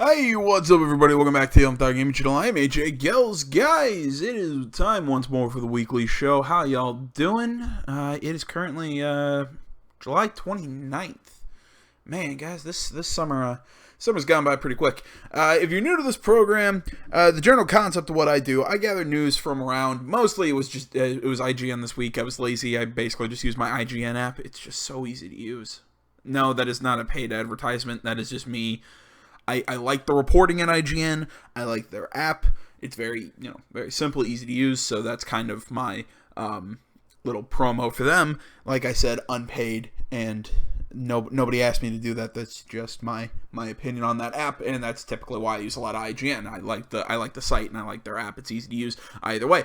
Hey, what's up everybody? Welcome back to the Untitled Gaming Channel. I'm AJ Gels. Guys, it is time once more for the weekly show. How y'all doing? It is currently July 29th. Man, guys, this summer's gone by pretty quick. If you're new to this program, the general concept of what I do, I gather news from around. Mostly it was just it was IGN this week. I was lazy. I basically just used my IGN app. It's just so easy to use. No, that is not a paid advertisement. That is just me. I like the reporting at IGN. I like their app. It's very, very simple, easy to use. So that's kind of my little promo for them. Like I said, unpaid, and nobody asked me to do that. That's just my opinion on that app, and that's typically why I use a lot of IGN. I like the site and I like their app. It's easy to use either way.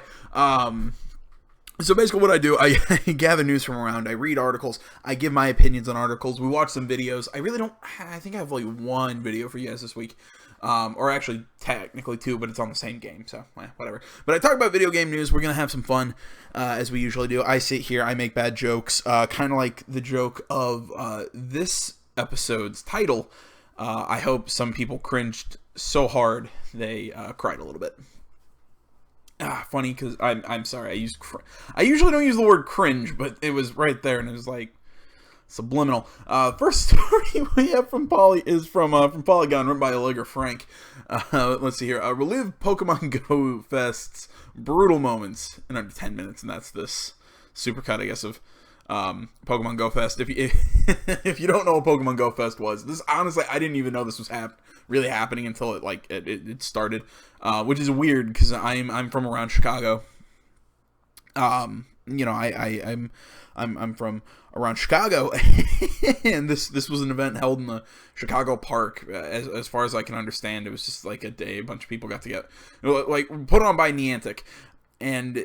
So basically what I do, I gather news from around, I read articles, I give my opinions on articles, we watch some videos. I think I have like one video for you guys this week, or actually technically two, but it's on the same game, so whatever. But I talk about video game news. We're going to have some fun, as we usually do. I sit here, I make bad jokes, kind of like the joke of this episode's title. I hope some people cringed so hard they cried a little bit. Funny because I'm sorry. I usually don't use the word cringe, but it was right there, and it was like subliminal. First story we have from Polygon, written by Allegra Frank. Let's see here. Relive Pokemon Go Fest's brutal moments in under 10 minutes, and that's this supercut, I guess, of Pokemon Go Fest. If you don't know what Pokemon Go Fest was, this honestly I didn't even know this was really happening until it started, which is weird because I'm from around Chicago. I'm from around Chicago, and this was an event held in the Chicago Park. As far as I can understand, it was just like a day. A bunch of people got together, like put on by Niantic, and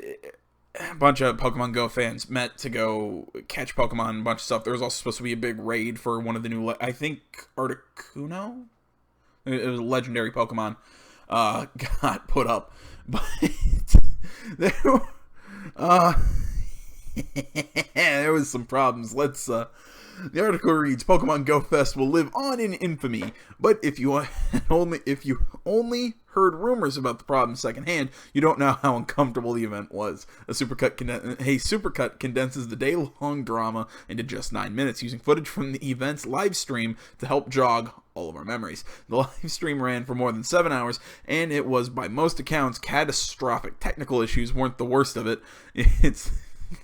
a bunch of Pokemon Go fans met to go catch Pokemon and a bunch of stuff. There was also supposed to be a big raid for one of the new, I think, Articuno? It was a legendary Pokemon got put up. But there was some problems. The article reads, Pokemon Go Fest will live on in infamy, but if you only heard rumors about the problem secondhand, you don't know how uncomfortable the event was. A supercut condenses the day-long drama into just 9 minutes, using footage from the event's live stream to help jog all of our memories. The live stream ran for more than 7 hours, and it was, by most accounts, catastrophic. Technical issues weren't the worst of it. It's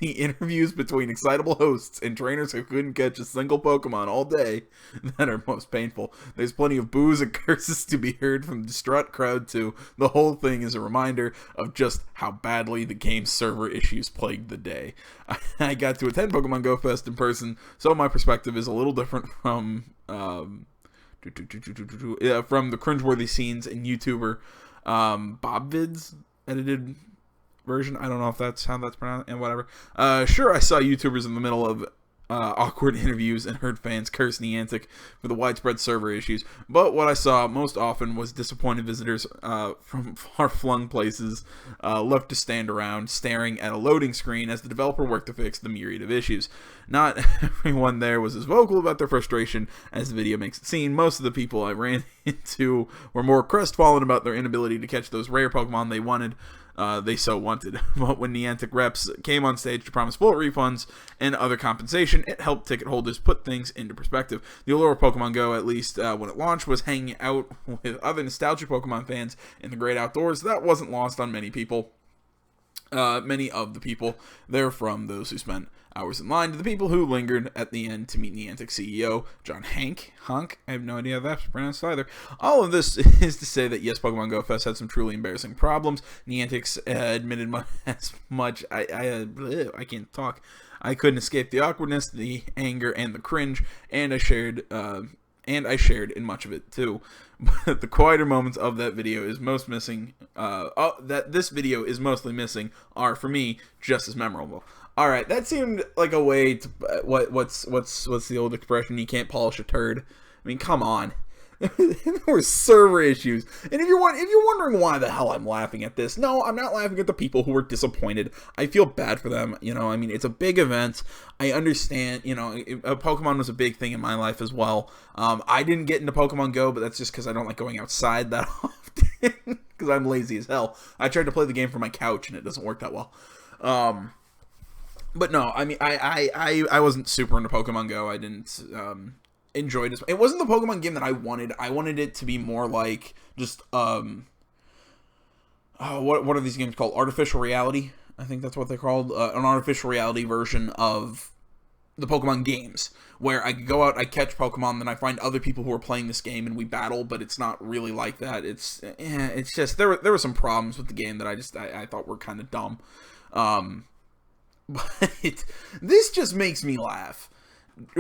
the interviews between excitable hosts and trainers who couldn't catch a single Pokemon all day that are most painful. There's plenty of boos and curses to be heard from the distraught crowd too. The whole thing is a reminder of just how badly the game's server issues plagued the day. I got to attend Pokemon Go Fest in person, so my perspective is a little different from the cringeworthy scenes and YouTuber Bobvid's edited version. I don't know if that's how that's pronounced, and whatever. Sure, I saw YouTubers in the middle of awkward interviews and heard fans curse Niantic for the widespread server issues, but what I saw most often was disappointed visitors from far-flung places left to stand around staring at a loading screen as the developer worked to fix the myriad of issues. Not everyone there was as vocal about their frustration as the video makes it seem. Most of the people I ran into were more crestfallen about their inability to catch those rare Pokemon they so wanted. But when Niantic reps came on stage to promise full refunds and other compensation, it helped ticket holders put things into perspective. The allure of Pokemon Go, at least when it launched, was hanging out with other nostalgic Pokemon fans in the great outdoors. That wasn't lost on many people. Many of the people there, from those who spent hours in line to the people who lingered at the end to meet Niantic CEO John Hunk. I have no idea how that's pronounced either. All of this is to say that yes, Pokemon Go Fest had some truly embarrassing problems. Niantic's admitted as much. I can't talk. I couldn't escape the awkwardness, the anger, and the cringe, and I shared in much of it too. But the quieter moments of that video is most missing. That this video is mostly missing are, for me, just as memorable. All right, that seemed like a way to what's the old expression? You can't polish a turd. I mean, come on. There were server issues. And if you're wondering why the hell I'm laughing at this, no, I'm not laughing at the people who were disappointed. I feel bad for them. I mean, it's a big event. I understand, Pokemon was a big thing in my life as well. I didn't get into Pokemon Go, but that's just because I don't like going outside that often. Because I'm lazy as hell. I tried to play the game from my couch, and it doesn't work that well. But no, I mean, I wasn't super into Pokemon Go. I didn't enjoy it. It wasn't the Pokemon game that I wanted. I wanted it to be more like just what are these games called? Artificial reality. I think that's what they're called. An artificial reality version of the Pokemon games, where I could go out, I catch Pokemon, then I find other people who are playing this game and we battle. But it's not really like that. It's just there were some problems with the game that I thought were kind of dumb. But this just makes me laugh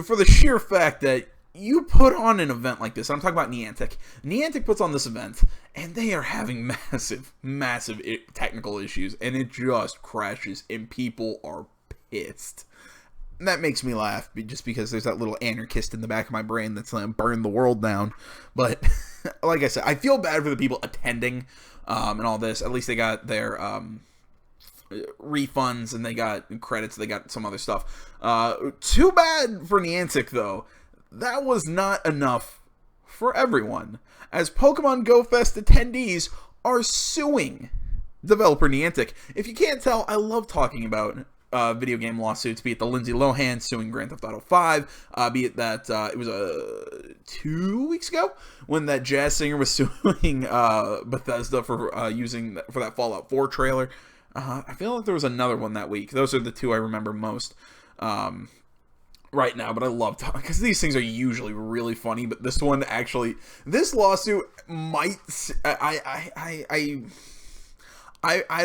for the sheer fact that you put on an event like this. I'm talking about Niantic. Niantic puts on this event, and they are having massive technical issues, and it just crashes, and people are pissed. And that makes me laugh, just because there's that little anarchist in the back of my brain that's going to burn the world down. But, like I said, I feel bad for the people attending and all this. At least they got their refunds, and they got credits, they got some other stuff. Too bad for Niantic, though. That was not enough for everyone, as Pokemon Go Fest attendees are suing developer Niantic. If you can't tell, I love talking about video game lawsuits, be it the Lindsay Lohan suing Grand Theft Auto 5, be it that it was 2 weeks ago when that jazz singer was suing Bethesda for for that Fallout 4 trailer. I feel like there was another one that week. Those are the two I remember most right now, but I love talking, because these things are usually really funny, but this one actually, this lawsuit might, I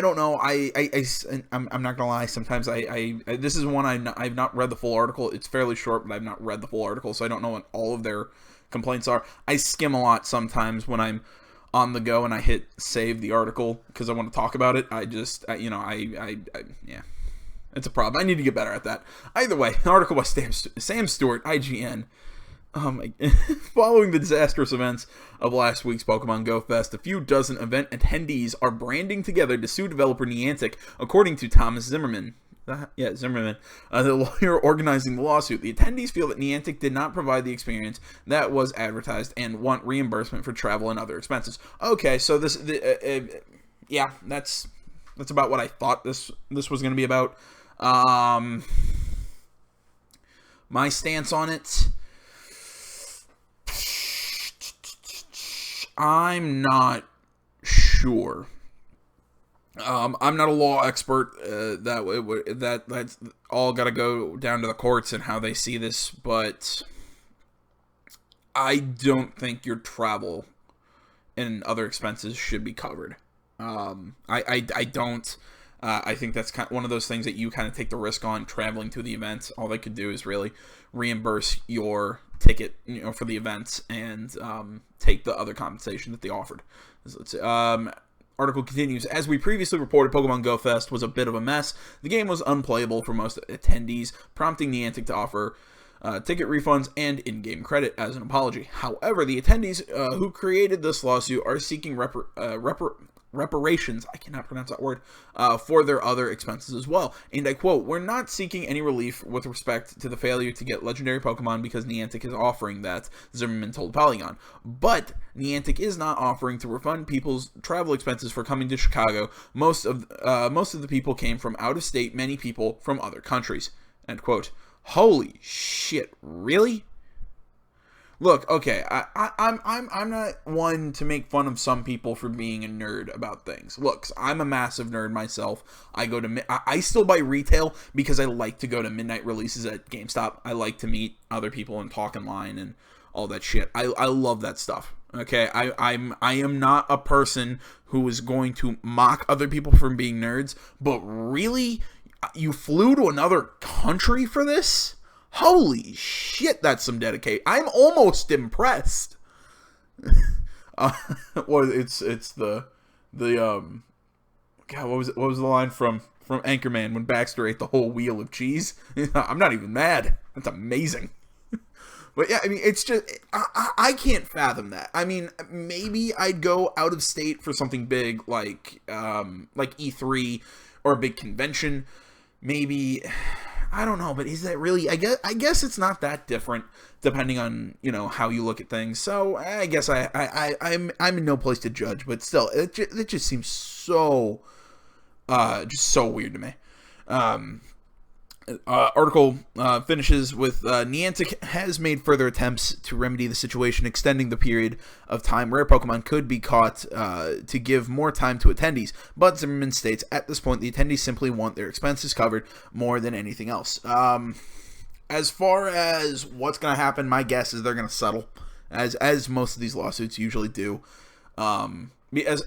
don't know, I'm not gonna lie, sometimes this is one I've not read the full article. It's fairly short, but I've not read the full article, so I don't know what all of their complaints are. I skim a lot sometimes when I'm on the go and I hit save the article because I want to talk about it. Yeah. It's a problem. I need to get better at that. Either way, an article by Sam Stewart, IGN. Following the disastrous events of last week's Pokemon Go Fest, a few dozen event attendees are branding together to sue developer Niantic, according to Thomas Zimmerman. Zimmerman, the lawyer organizing the lawsuit. The attendees feel that Niantic did not provide the experience that was advertised and want reimbursement for travel and other expenses. Okay, so that's about what I thought this was going to be about. My stance on it, I'm not sure. I'm not a law expert. That's all got to go down to the courts and how they see this, but I don't think your travel and other expenses should be covered. I don't. I think that's kind of one of those things that you kind of take the risk on traveling to the event. All they could do is really reimburse your ticket, for the event, and take the other compensation that they offered. Let's see. Article continues, as we previously reported, Pokemon Go Fest was a bit of a mess. The game was unplayable for most attendees, prompting Niantic to offer ticket refunds and in-game credit as an apology. However, the attendees who created this lawsuit are seeking reparations, I cannot pronounce that word, for their other expenses as well. And I quote, "We're not seeking any relief with respect to the failure to get legendary Pokemon because Niantic is offering that," Zimmerman told Polygon. But Niantic is not offering to refund people's travel expenses for coming to Chicago. Most of the people came from out of state, many people from other countries. End quote. Holy shit, really? Look, okay, I'm not one to make fun of some people for being a nerd about things. Look, I'm a massive nerd myself. I still buy retail because I like to go to midnight releases at GameStop. I like to meet other people and talk in line and all that shit. I love that stuff. Okay, I am not a person who is going to mock other people for being nerds, but really, you flew to another country for this? Holy shit, that's some dedication. I'm almost impressed. Well, it's the God, what was the line from Anchorman when Baxter ate the whole wheel of cheese? I'm not even mad. That's amazing. But yeah, I mean, it's just I can't fathom that. I mean, maybe I'd go out of state for something big like E3 or a big convention. Maybe, I don't know, but is that really? I guess it's not that different depending on how you look at things. So I guess I'm in no place to judge, but still, it just seems so weird to me. Article finishes with Niantic has made further attempts to remedy the situation, extending the period of time rare Pokemon could be caught to give more time to attendees. But Zimmerman states, at this point, the attendees simply want their expenses covered more than anything else. As far as what's going to happen, my guess is they're going to settle, as most of these lawsuits usually do.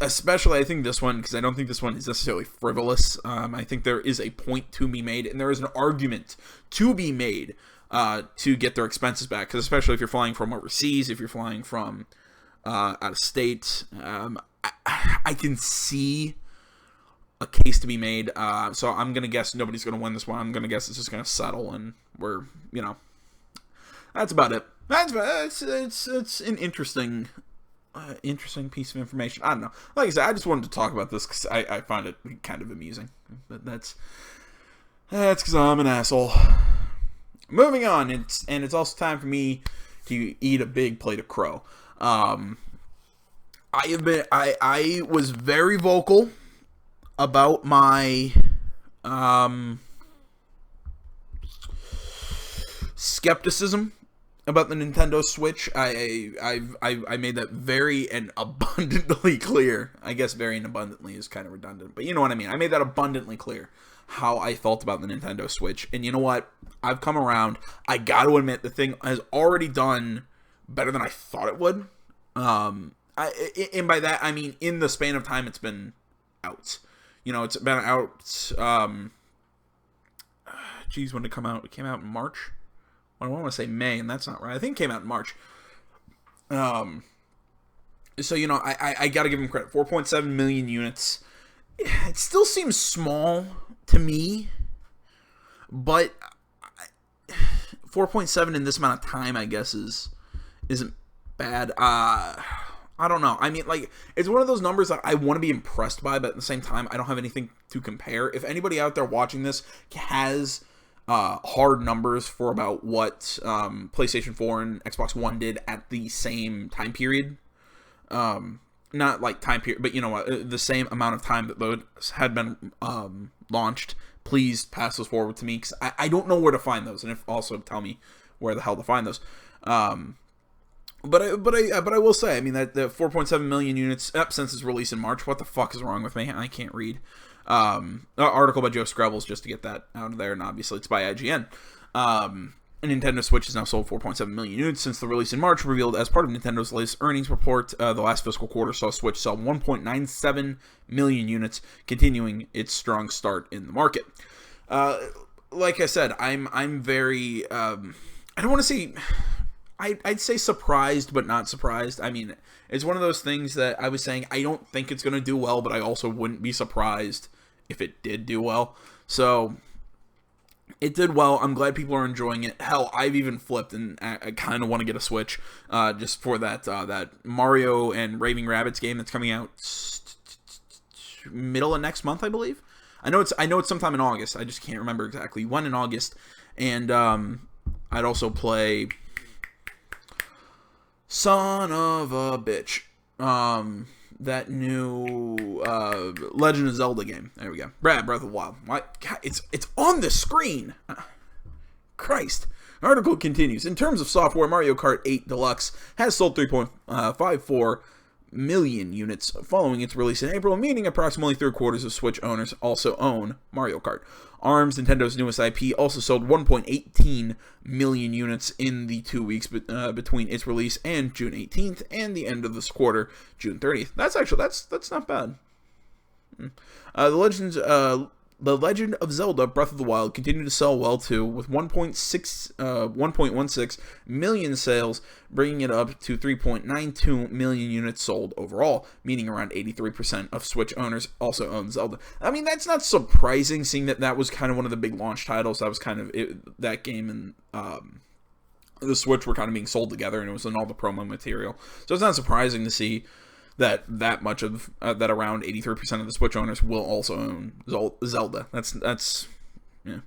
Especially, I think this one, because I don't think this one is necessarily frivolous. I think there is a point to be made, and there is an argument to be made to get their expenses back. Because especially if you're flying from overseas, if you're flying from out of state, I can see a case to be made. So I'm gonna guess nobody's gonna win this one. I'm gonna guess it's just gonna settle, and we're that's about it. It's an interesting piece of information. I don't know. Like I said, I just wanted to talk about this because I find it kind of amusing. But that's because I'm an asshole. Moving on, it's also time for me to eat a big plate of crow. I was very vocal about my skepticism about the Nintendo Switch. I made that very and abundantly clear. I guess very and abundantly is kind of redundant, but you know what I mean. I made that abundantly clear how I felt about the Nintendo Switch. And you know what? I've come around. I got to admit, the thing has already done better than I thought it would. And by that, I mean in the span of time it's been out. It's been out, when did it come out? It came out in March? I want to say May, and that's not right. I think it came out in March. So, I got to give them credit. 4.7 million units. It still seems small to me, but 4.7 in this amount of time, I guess, isn't bad. I don't know. I mean, it's one of those numbers that I want to be impressed by, but at the same time, I don't have anything to compare. If anybody out there watching this has hard numbers for about what PlayStation 4 and Xbox One did at the same time period, not like time period, but the same amount of time that those had been launched, please pass those forward to me, because I don't know where to find those, and if also tell me where the hell to find those. But I will say, I mean, that the 4.7 million units since its release in March. What the fuck is wrong with me? I can't read. Article by Joe Scrabbles, just to get that out of there, and obviously it's by IGN. A Nintendo Switch has now sold 4.7 million units since the release in March, revealed as part of Nintendo's latest earnings report. The last fiscal quarter saw Switch sell 1.97 million units, continuing its strong start in the market. Like I said, I'm very, I don't want to say, I'd say surprised, but not surprised. I mean, it's one of those things that I was saying, I don't think it's going to do well, but I also wouldn't be surprised if it did do well. So, it did well. I'm glad people are enjoying it. Hell, I've even flipped, and I kind of want to get a Switch, just for that Mario and Raving Rabbids game that's coming out middle of next month, I believe. I know it's sometime in August. I just can't remember exactly when in August. And I'd also play son of a bitch, that new Legend of Zelda game. There we go. Breath of the Wild. What? God, it's on the screen. Christ. Article continues. In terms of software, Mario Kart 8 Deluxe has sold 3.54 million units following its release in April, meaning approximately 3/4 of Switch owners also own Mario Kart. ARMS, Nintendo's newest IP, also sold 1.18 million units in the 2 weeks between its release and June 18th and the end of this quarter, June 30th. That's not bad. The Legend of Zelda Breath of the Wild continued to sell well too, with 1.16 million sales, bringing it up to 3.92 million units sold overall, meaning around 83% of Switch owners also own Zelda. I mean, that's not surprising, seeing that was kind of one of the big launch titles. That was kind of that game, and the Switch were kind of being sold together, and it was in all the promo material. So it's not surprising to see that much of that around 83% of the Switch owners will also own Zelda. That's yeah.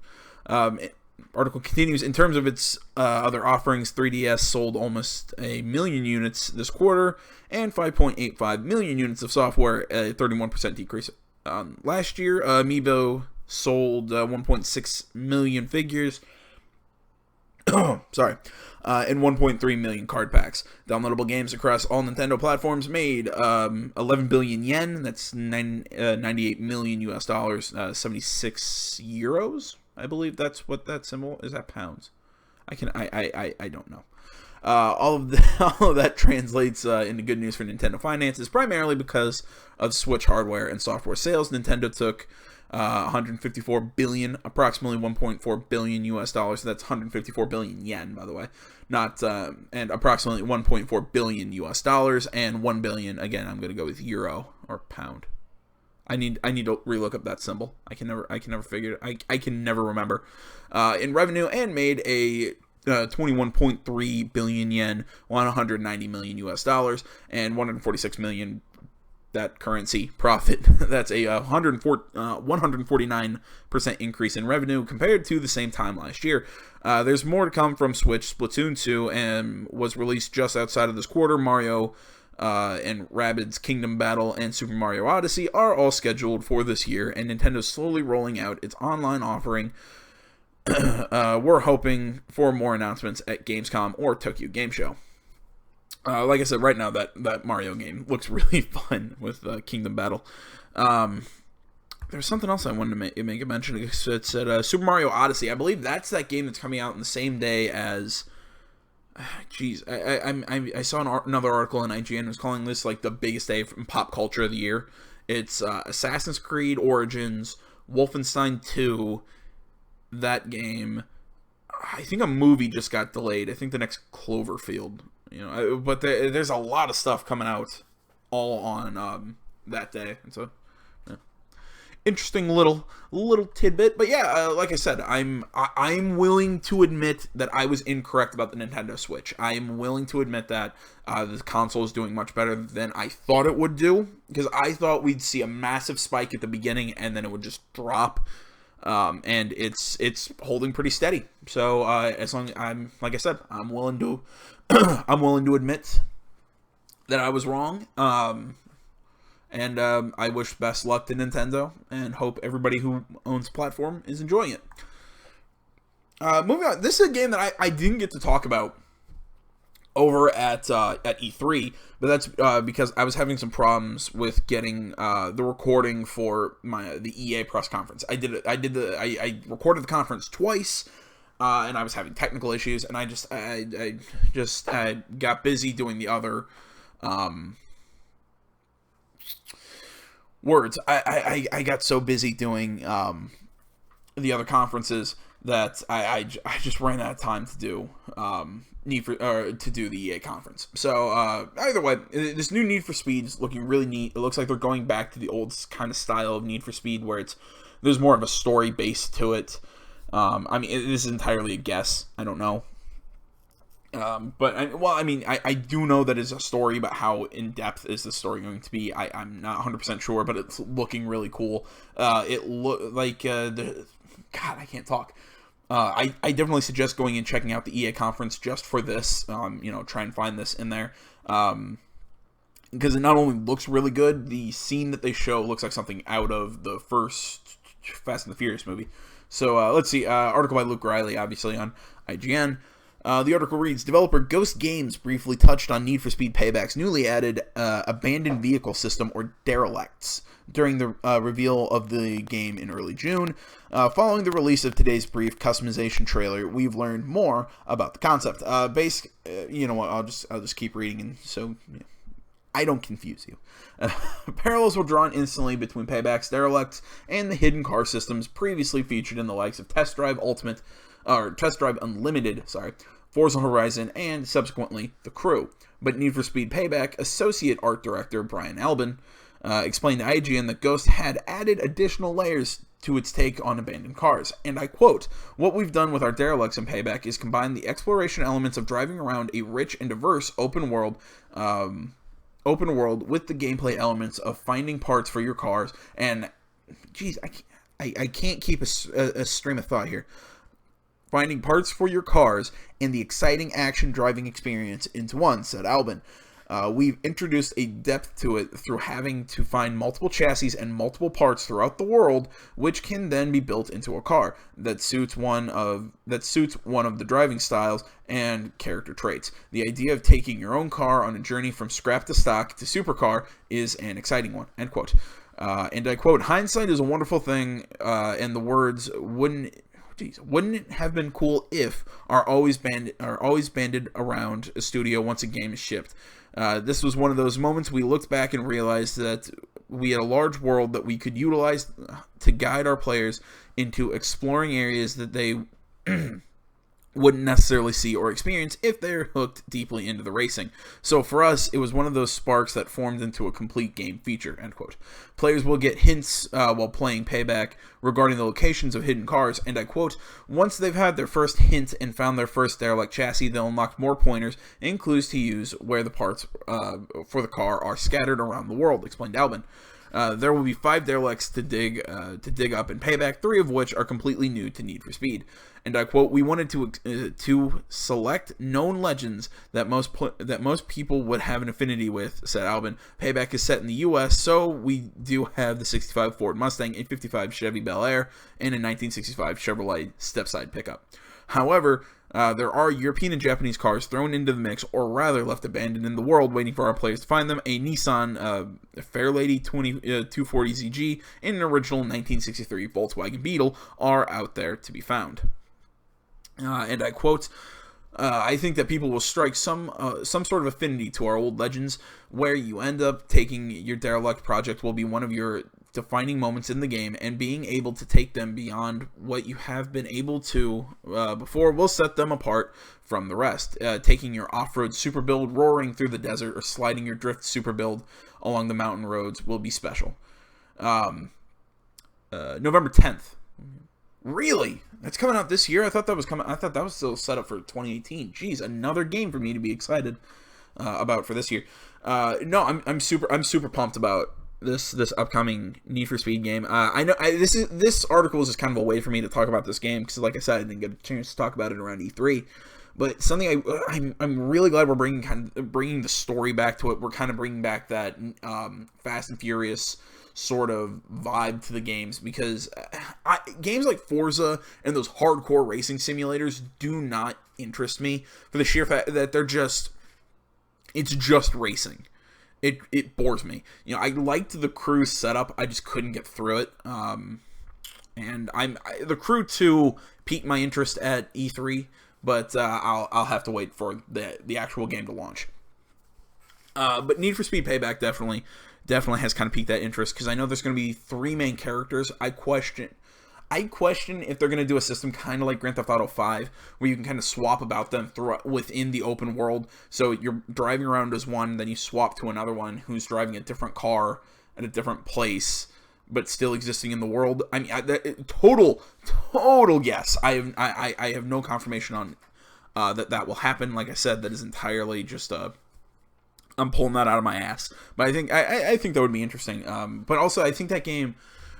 Article continues, in terms of its other offerings, 3DS sold almost 1 million units this quarter and 5.85 million units of software, a 31% decrease on last year. Amiibo sold 1.6 million figures. Sorry. And 1.3 million card packs. Downloadable games across all Nintendo platforms made 11 billion yen. That's 98 million US dollars. 76 euros. I believe that's what that symbol is. That pounds. I don't know. All of that translates into good news for Nintendo finances, primarily because of Switch hardware and software sales. Nintendo took 154 billion, approximately 1.4 billion US dollars. So that's 154 billion yen, by the way, not and approximately 1.4 billion US dollars, and 1 billion. Again, I'm going to go with euro or pound. I need to relook up that symbol. I can never figure it. I can never remember. In revenue, and made a 21.3 billion yen, 190 million US dollars, and 146 million that currency profit. That's a 149% increase in revenue compared to the same time last year. There's more to come from Switch. Splatoon 2 was released just outside of this quarter. Mario and Rabbids Kingdom Battle and Super Mario Odyssey are all scheduled for this year, and Nintendo's slowly rolling out its online offering. We're hoping for more announcements at Gamescom or Tokyo Game Show. Like I said, right now that Mario game looks really fun with Kingdom Battle. There's something else I wanted to make a mention. It said Super Mario Odyssey. I believe that's that game that's coming out on the same day as. I saw another article in IGN was calling this like the biggest day from pop culture of the year. It's Assassin's Creed Origins, Wolfenstein 2, that game. I think a movie just got delayed. I think the next Cloverfield. But there's a lot of stuff coming out all on that day, and so yeah. Interesting little tidbit. But yeah, like I said, I'm willing to admit that I was incorrect about the Nintendo Switch. I am willing to admit that the console is doing much better than I thought it would do, because I thought we'd see a massive spike at the beginning and then it would just drop. And it's holding pretty steady. So as long as like I said, I'm willing to admit that I was wrong. And I wish best luck to Nintendo, and hope everybody who owns the platform is enjoying it. Moving on, this is a game that I didn't get to talk about over at E3, but that's because I was having some problems with getting the recording for the EA press conference. I recorded the conference twice, and I was having technical issues, and I just got busy doing the other words. I got so busy doing the other conferences that I just ran out of time to do to do the EA conference. So either way, this new Need for Speed is looking really neat. It looks like they're going back to the old kind of style of Need for Speed, where there's more of a story base to it. I mean, this is entirely a guess. I don't know. But I do know that it's a story, but how in depth is the story going to be? I'm not 100% sure, but it's looking really cool. It look like God, I can't talk. I definitely suggest going and checking out the EA conference just for this. Try and find this in there. Because it not only looks really good, the scene that they show looks like something out of the first Fast and the Furious movie. So let's see. Article by Luke Riley, obviously on IGN. The article reads, developer Ghost Games briefly touched on Need for Speed Payback's newly added abandoned vehicle system, or derelicts, during the reveal of the game in early June. Following the release of today's brief customization trailer, we've learned more about the concept. You know what? I'll just keep reading, and so I don't confuse you. Parallels were drawn instantly between Payback's derelicts and the hidden car systems previously featured in the likes of Test Drive Unlimited, Forza Horizon, and subsequently The Crew. But Need for Speed Payback associate art director Brian Albin explained to IGN that Ghost had added additional layers to its take on abandoned cars. And I quote, "What we've done with our derelicts in Payback is combine the exploration elements of driving around a rich and diverse open world with the gameplay elements of finding parts for your cars." And, geez, I can't keep a stream of thought here. Finding parts for your cars and the exciting action driving experience into one, said Albin. We've introduced a depth to it through having to find multiple chassis and multiple parts throughout the world, which can then be built into a car that suits one of the driving styles and character traits. The idea of taking your own car on a journey from scrap to stock to supercar is an exciting one. End quote. And I quote, "Hindsight is a wonderful thing," and the words wouldn't it have been cool if are always banded around a studio once a game is shipped. This was one of those moments we looked back and realized that we had a large world that we could utilize to guide our players into exploring areas that they wouldn't necessarily see or experience if they're hooked deeply into the racing. So for us, it was one of those sparks that formed into a complete game feature, end quote. Players will get hints while playing Payback regarding the locations of hidden cars, and I quote, "Once they've had their first hint and found their first derelict chassis, they'll unlock more pointers and clues to use where the parts for the car are scattered around the world," explained Albin. There will be 5 derelicts to dig up in Payback, 3 of which are completely new to Need for Speed. And I quote, "We wanted to select known legends that most people would have an affinity with," said Albin. "Payback is set in the U.S., so we do have the 65 Ford Mustang, a 55 Chevy Bel Air, and a 1965 Chevrolet stepside pickup. However, there are European and Japanese cars thrown into the mix, or rather left abandoned in the world, waiting for our players to find them. A Nissan Fairlady 240 ZG and an original 1963 Volkswagen Beetle are out there to be found." And I quote, "I think that people will strike some sort of affinity to our old legends. Where you end up taking your derelict project will be one of your defining moments in the game, and being able to take them beyond what you have been able to before will set them apart from the rest. Taking your off-road super build roaring through the desert or sliding your drift super build along the mountain roads will be special." November 10th. Really? That's coming out this year? I thought that was still set up for 2018. Jeez, another game for me to be excited about for this year. No, I'm super pumped about this upcoming Need for Speed game. I know this article is just kind of a way for me to talk about this game because, like I said, I didn't get a chance to talk about it around E3. But something I'm really glad we're bringing the story back to it. We're kind of bringing back that Fast and Furious sort of vibe to the games, because games like Forza and those hardcore racing simulators do not interest me for the sheer fact that it's just racing. It bores me. I liked the Crew setup, I just couldn't get through it. And the Crew 2 piqued my interest at E3, but I'll have to wait for the actual game to launch. But Need for Speed Payback definitely has kind of piqued that interest, because I know there's going to be 3 main characters. I question if they're going to do a system kind of like Grand Theft Auto 5, where you can kind of swap about them within the open world. So you're driving around as one, then you swap to another one who's driving a different car at a different place, but still existing in the world. I mean, total guess. I have no confirmation on that will happen. Like I said, that is entirely just I'm pulling that out of my ass. But I think that would be interesting. But also, I think that game,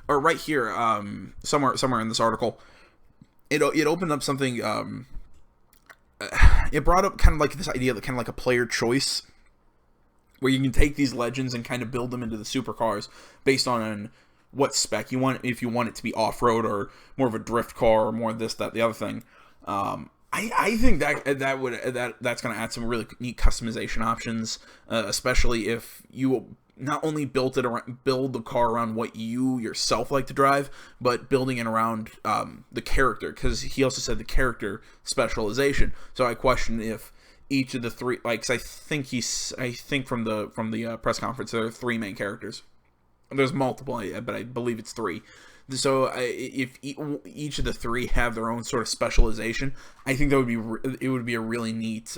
or right here, somewhere in this article, it opened up something. It brought up kind of like this idea that kind of like a player choice, where you can take these legends and kind of build them into the supercars based on what spec you want. If you want it to be off-road or more of a drift car or more of this, that, the other thing. I think that's going to add some really neat customization options, especially if you not only build the car around what you yourself like to drive, but building it around the character, because he also said the character specialization. So I question if each of the 3, like, 'cause I think from the press conference there are 3 main characters. There's multiple, but I believe it's 3. So if each of the 3 have their own sort of specialization, I think that would be a really neat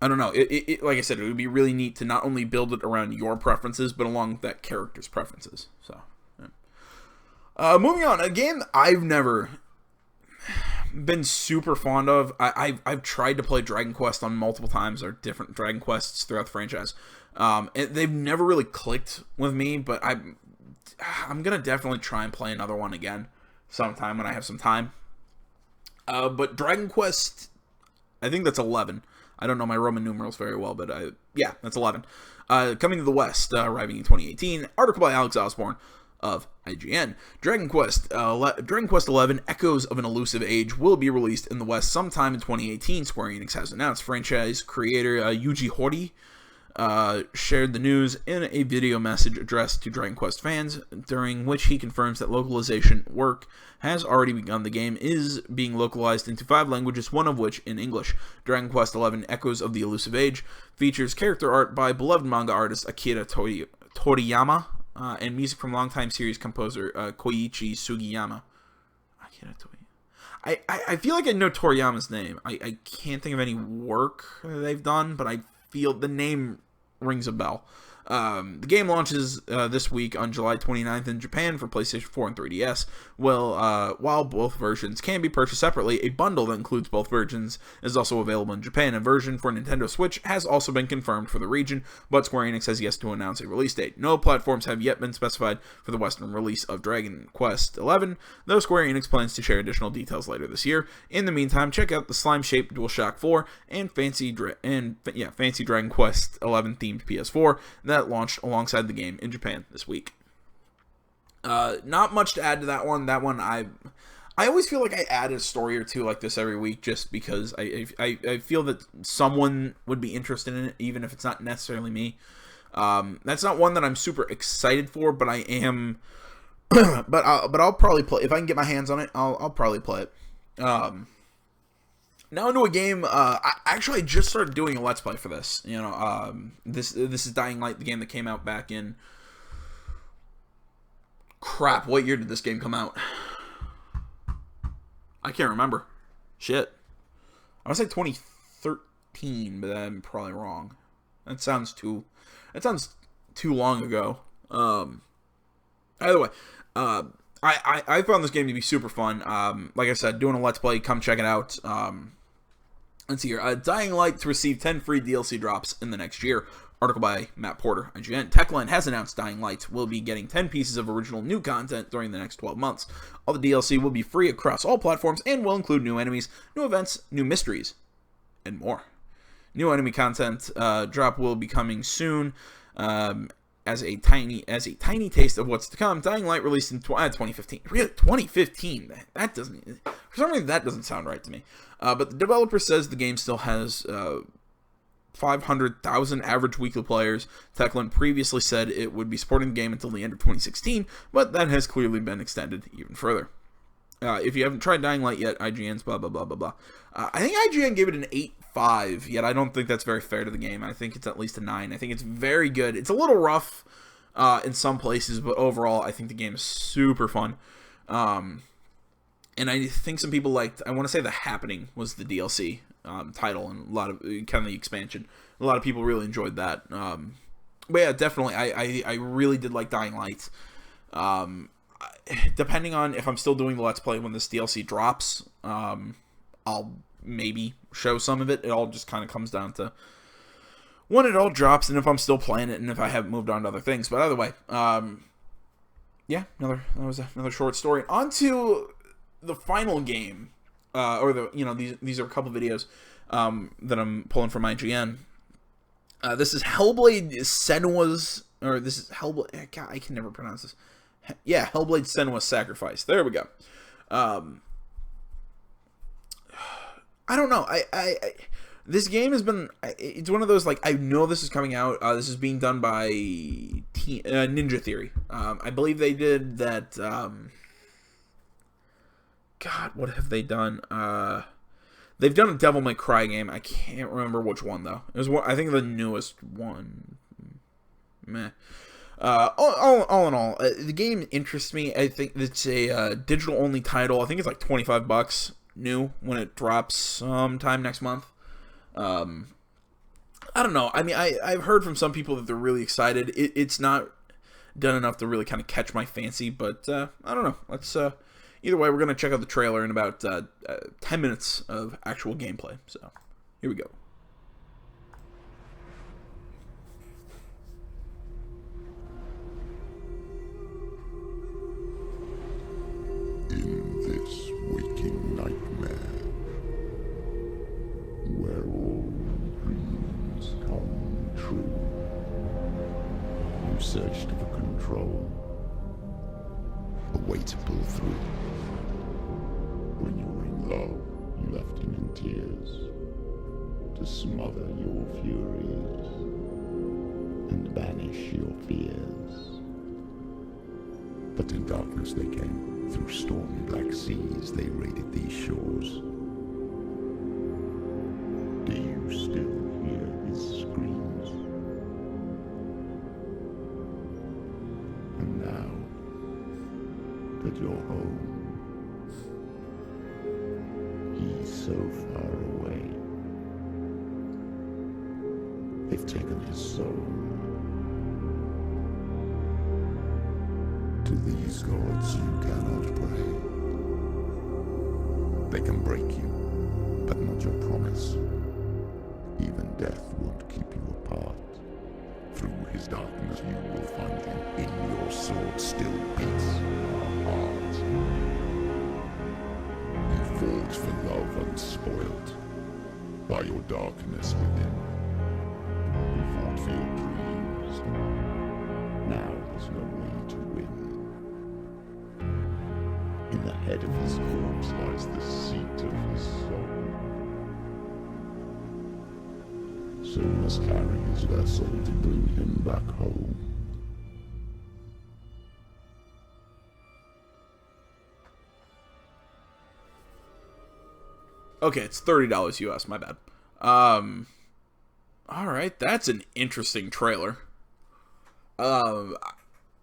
I don't know. Like I said, it would be really neat to not only build it around your preferences, but along that character's preferences. So, yeah. Moving on, a game I've never been super fond of. I've tried to play Dragon Quest on multiple times, or different Dragon Quests throughout the franchise. They've never really clicked with me, but I'm gonna definitely try and play another one again sometime when I have some time. But Dragon Quest, I think that's 11. I don't know my Roman numerals very well, but yeah, that's 11. Coming to the West, arriving in 2018. Article by Alex Osborne of IGN. Dragon Quest 11 Echoes of an Elusive Age will be released in the West sometime in 2018, Square Enix has announced. Franchise creator Yuji Horii shared the news in a video message addressed to Dragon Quest fans, during which he confirms that localization work has already begun. The game is being localized into 5 languages, one of which in English. Dragon Quest XI Echoes of the Elusive Age features character art by beloved manga artist Akira Toriyama, and music from longtime series composer Koichi Sugiyama. Akira Toriyama. I feel like I know Toriyama's name. I can't think of any work they've done, but I feel the name rings a bell. The game launches this week on July 29th in Japan for PlayStation 4 and 3DS. While both versions can be purchased separately, a bundle that includes both versions is also available in Japan. A version for Nintendo Switch has also been confirmed for the region, but Square Enix has yet to announce a release date. No platforms have yet been specified for the Western release of Dragon Quest XI, though Square Enix plans to share additional details later this year. In the meantime, check out the slime-shaped DualShock 4 and fancy Dragon Quest XI themed PS4 that launched alongside the game in Japan this week. Not much to add to that one. That one, I always feel like I add a story or two like this every week, just because I feel that someone would be interested in it, even if it's not necessarily me. That's not one that I'm super excited for, but I am. but I'll probably play if I can get my hands on it. I'll probably play it. Now into a game. I just started doing a Let's Play for this. This is Dying Light, the game that came out back in. Crap! What year did this game come out? I can't remember. Shit. I would say 2013, but I'm probably wrong. That sounds too long ago. Either way, I found this game to be super fun. Like I said, doing a Let's Play. Come check it out. Let's see here. Dying Light to receive 10 free DLC drops in the next year. Article by Matt Porter, IGN. Techland has announced Dying Light will be getting 10 pieces of original new content during the next 12 months. All the DLC will be free across all platforms and will include new enemies, new events, new mysteries, and more. New enemy content drop will be coming soon. As a tiny taste of what's to come. Dying Light released in 2015. Really, 2015? That doesn't. For some reason, that doesn't sound right to me. But the developer says the game still has 500,000 average weekly players. Techland previously said it would be supporting the game until the end of 2016, but that has clearly been extended even further. If you haven't tried Dying Light yet, IGN's blah blah blah blah blah. I think IGN gave it an 8.5, yet I don't think that's very fair to the game. I think it's at least a 9. I think it's very good. It's a little rough in some places, but overall, I think the game is super fun. And I think some people liked, I want to say The Happening was the DLC title, and a lot of, kind of the expansion. A lot of people really enjoyed that. But yeah, definitely, I really did like Dying Light. Depending on if I'm still doing the Let's Play when this DLC drops, I'll maybe show some of it. It all just kind of comes down to when it all drops and if I'm still playing it and if I haven't moved on to other things. But either way, yeah, that was another short story. On to the final game, these are a couple videos that I'm pulling from IGN. This is Hellblade Senua's, or this is Hellblade. God, I can never pronounce this. Yeah, Hellblade Senua's Sacrifice. There we go. I don't know. This game has been. It's one of those, like, I know this is coming out. This is being done by Ninja Theory. I believe they did that. God, what have they done? They've done a Devil May Cry game. I can't remember which one though. It was I think the newest one. Meh. All in all, the game interests me. I think it's a digital only title. I think it's like $25 new when it drops sometime next month. I don't know. I mean, I've heard from some people that they're really excited. It's not done enough to really kind of catch my fancy, but I don't know. Let's either way, we're gonna check out the trailer in about 10 minutes of actual gameplay. So here we go. In this waking nightmare, where all dreams come true, you searched for control, a way to pull through. When you were in love, you left him in tears, to smother your furies and banish your fears. But in darkness they came. Through stormy black seas, they raided these shores. Do you still hear his screams? And now that you're home, he's so far away. They've taken his soul. To these gods you cannot pray. They can break you, but not your promise. Even death won't keep you apart. Through his darkness you will find him. In your sword still beats a heart. You fought for love unspoiled by your darkness within. You fought for your dreams. Now there's no way to win. In the head of his corpse lies the seat of his soul. So you must carry his vessel to bring him back home. Okay, it's $30 US, my bad. Alright, that's an interesting trailer.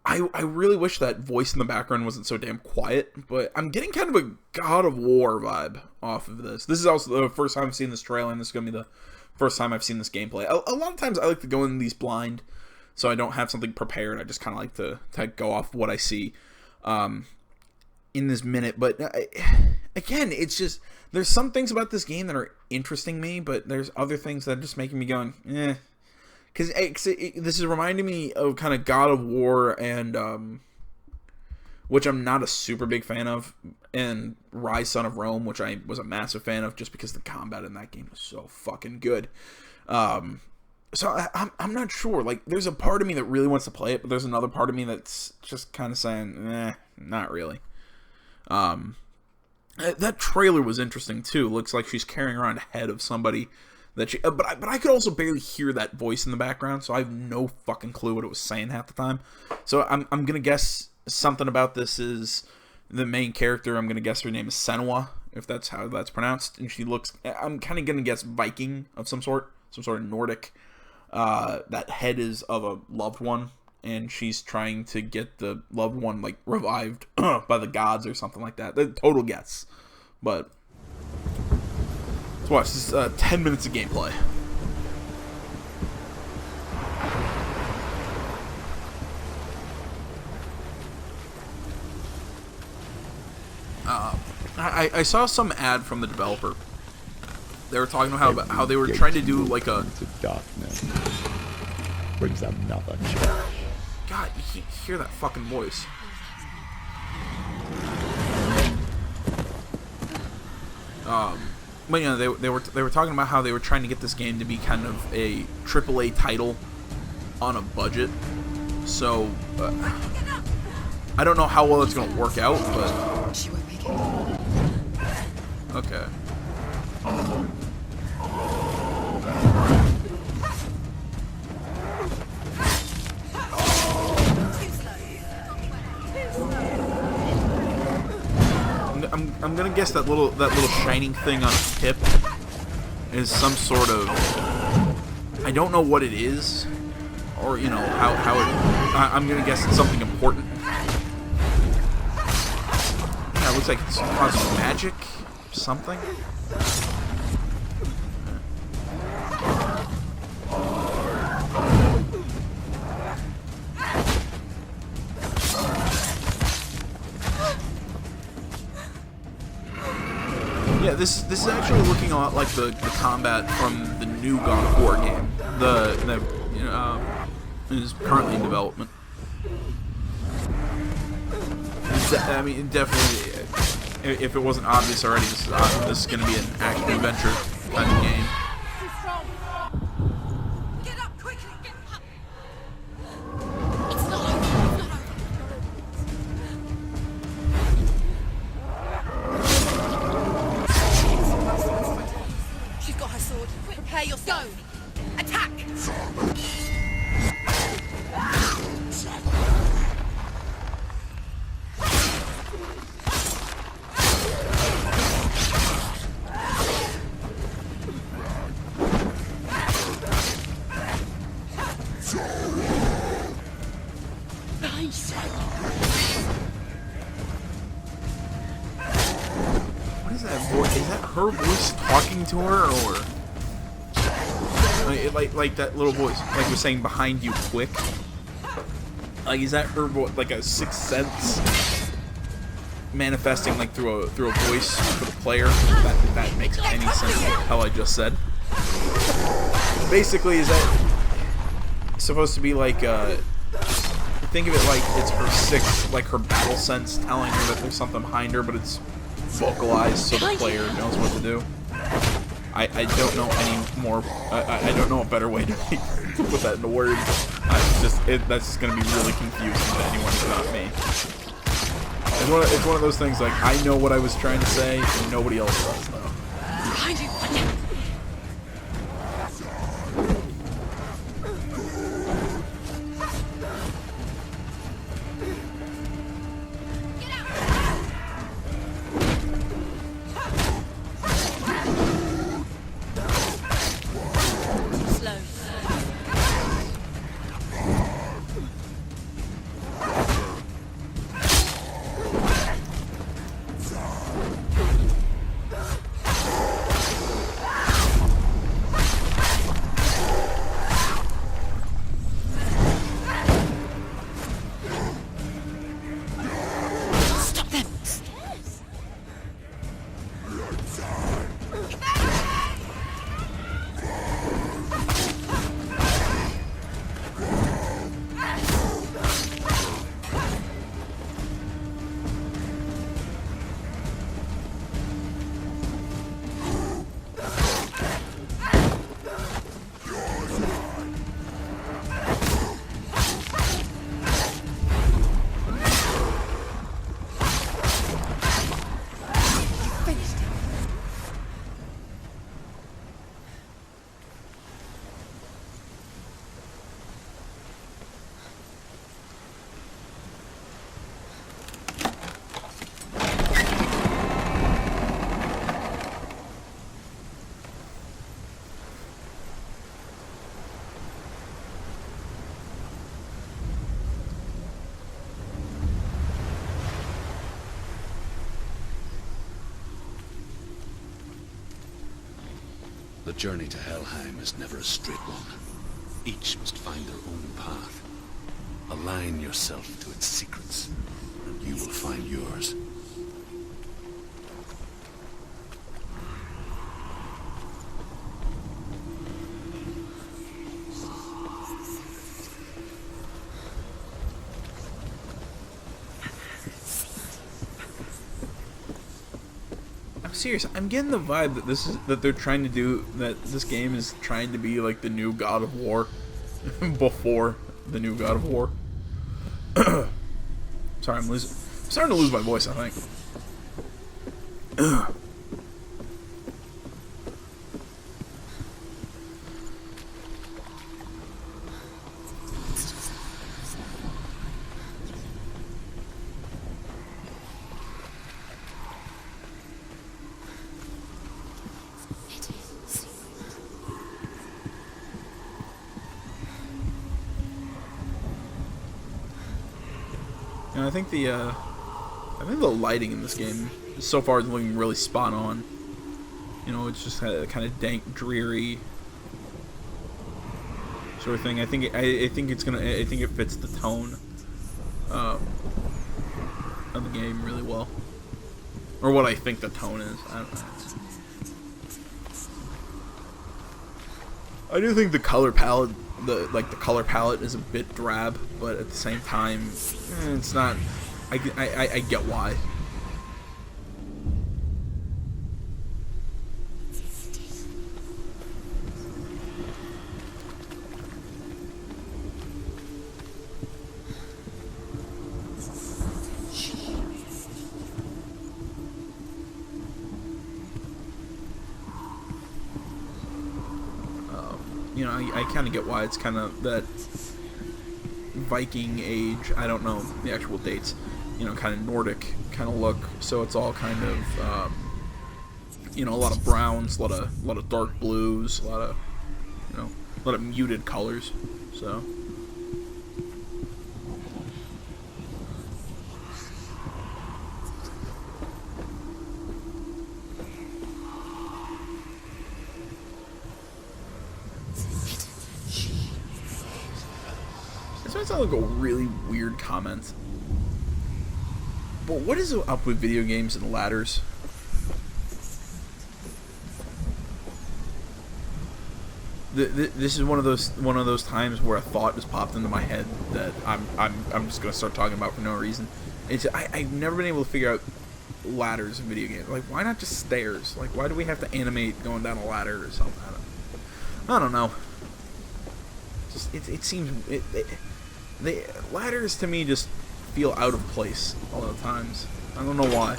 I really wish that voice in the background wasn't so damn quiet, but I'm getting kind of a God of War vibe off of this. This is also the first time I've seen this trailer, and this is going to be the first time I've seen this gameplay. A lot of times I like to go in these blind, so I don't have something prepared. I just kind of like to go off what I see in this minute. But again, it's just, there's some things about this game that are interesting me, but there's other things that are just making me going, eh. Because this is reminding me of kind of God of War and, which I'm not a super big fan of, and Rise Son of Rome, which I was a massive fan of just because the combat in that game is so fucking good. So I'm not sure. Like, there's a part of me that really wants to play it, but there's another part of me that's just kind of saying, not really. That trailer was interesting too. Looks like she's carrying around a head of somebody. But I could also barely hear that voice in the background, so I have no fucking clue what it was saying half the time. So I'm gonna guess something about this is the main character. I'm gonna guess her name is Senua, if that's how that's pronounced, and she looks. I'm kind of gonna guess Viking of some sort of Nordic. That head is of a loved one, and she's trying to get the loved one like revived by the gods or something like that. The total guess, but. Let's watch. This is 10 minutes of gameplay. I saw some ad from the developer. They were talking about how they were trying to do like a darkness brings another challenge. God, you can't hear that fucking voice. But you know, they were talking about how they were trying to get this game to be kind of a AAA title on a budget. So I don't know how well it's gonna work out, but okay. I'm gonna guess that little shining thing on his hip is some sort of, I don't know what it is, or you know how it. I'm gonna guess it's something important. Yeah, it looks like it's causing magic, something. this is actually looking a lot like the combat from the new God of War game. Is currently in development. I mean, definitely. If it wasn't obvious already, this is going to be an action adventure kind of game. Get up quickly! Get up! It's not over. She's got her sword. Prepare yourself. Attack! What is that voice? Is that her voice talking to her, or like that little voice, like you're saying behind you, quick? Like, is that her voice, like a sixth sense manifesting like through a voice for the player? That makes any sense? What the hell I just said. Basically, is that supposed to be like think of it like it's her sixth, like her battle sense telling her that there's something behind her, but it's vocalized so the player knows what to do. I don't know any more. I don't know a better way to put that into words. That's just gonna be really confusing to anyone who's not me. It's one of those things like I know what I was trying to say, and nobody else does though. Behind you! The journey to Helheim is never a straight one. Each must find their own path. Align yourself to its secrets, and you will find yours. Serious, I'm getting the vibe that they're trying to do, that this game is trying to be like the new God of War before the new God of War. Sorry, I'm starting to lose my voice, I think. And I think the lighting in this game so far is looking really spot on. You know, it's just kind of dank, dreary sort of thing. I think it fits the tone of the game really well, or what I think the tone is. I don't know. I do think the color palette, the color palette is a bit drab, but at the same time, it's not. I get why. You know, I kind of get why it's kind of that Viking age. I don't know the actual dates. You know, kind of Nordic kind of look. So it's all kind of, you know, a lot of browns, a lot of dark blues, a lot of, you know, a lot of muted colors. So. This might sound like a really weird comment, but what is up with video games and ladders? This is one of those times where a thought just popped into my head that I'm just gonna start talking about for no reason. I've never been able to figure out ladders in video games. Like, why not just stairs? Like, why do we have to animate going down a ladder or something? I don't know. Just it seems the ladders to me just feel out of place a lot of times. I don't know why.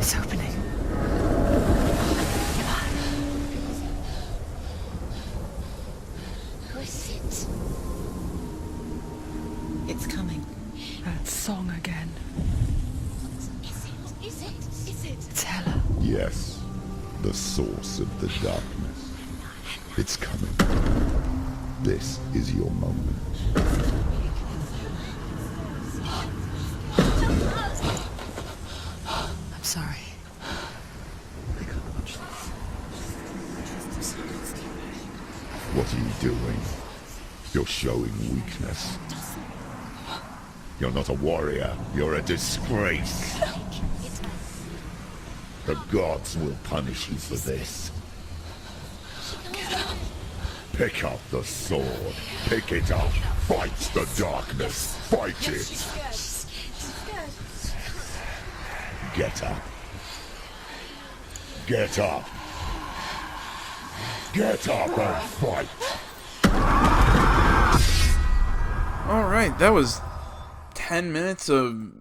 It's opening. Who is it? It's coming. That song again. Is it? It's Hella. Yes, the source of the darkness. It's coming. This is your moment. I'm sorry. I can't watch this. What are you doing? You're showing weakness. You're not a warrior. You're a disgrace. The gods will punish you for this. Pick up the sword. Pick it up. Fight the darkness. Fight it. Get up. Get up. Get up and fight. Alright, that was 10 minutes of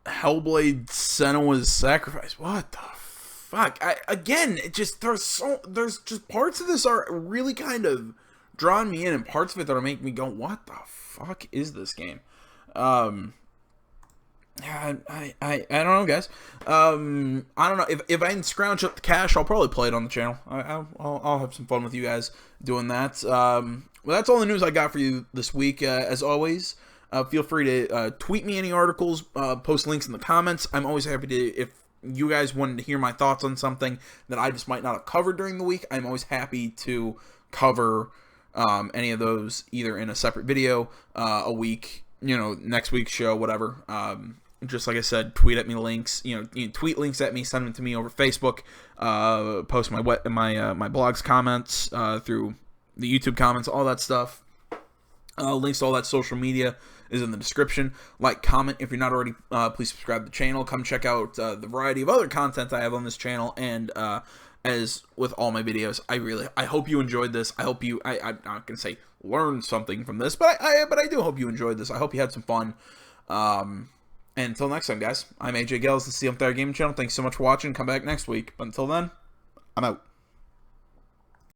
Hellblade Senua's Sacrifice. What the fuck? Again, it just, there's just parts of this are really kind of drawing me in, and parts of it that are making me go, what the fuck is this game? I don't know, guys. I don't know if I can scrounge up the cash, I'll probably play it on the channel. I'll have some fun with you guys doing that. Well, that's all the news I got for you this week. As always, feel free to tweet me any articles, post links in the comments. I'm always happy to, if you guys wanted to hear my thoughts on something that I just might not have covered during the week, I'm always happy to cover any of those either in a separate video, a week, you know, next week's show, whatever. Just like I said, tweet at me links. You tweet links at me, send them to me over Facebook. Post my blog's comments through the YouTube comments, all that stuff. Links to all that social media is in the description. Like, comment if you're not already. Please subscribe to the channel. Come check out the variety of other content I have on this channel. And as with all my videos, I hope you enjoyed this. I hope you. I'm not gonna say learned something from this, but I do hope you enjoyed this. I hope you had some fun. And until next time, guys, I'm AJ Gels, the Untitled Chapter Gaming Channel. Thanks so much for watching. Come back next week. But until then, I'm out.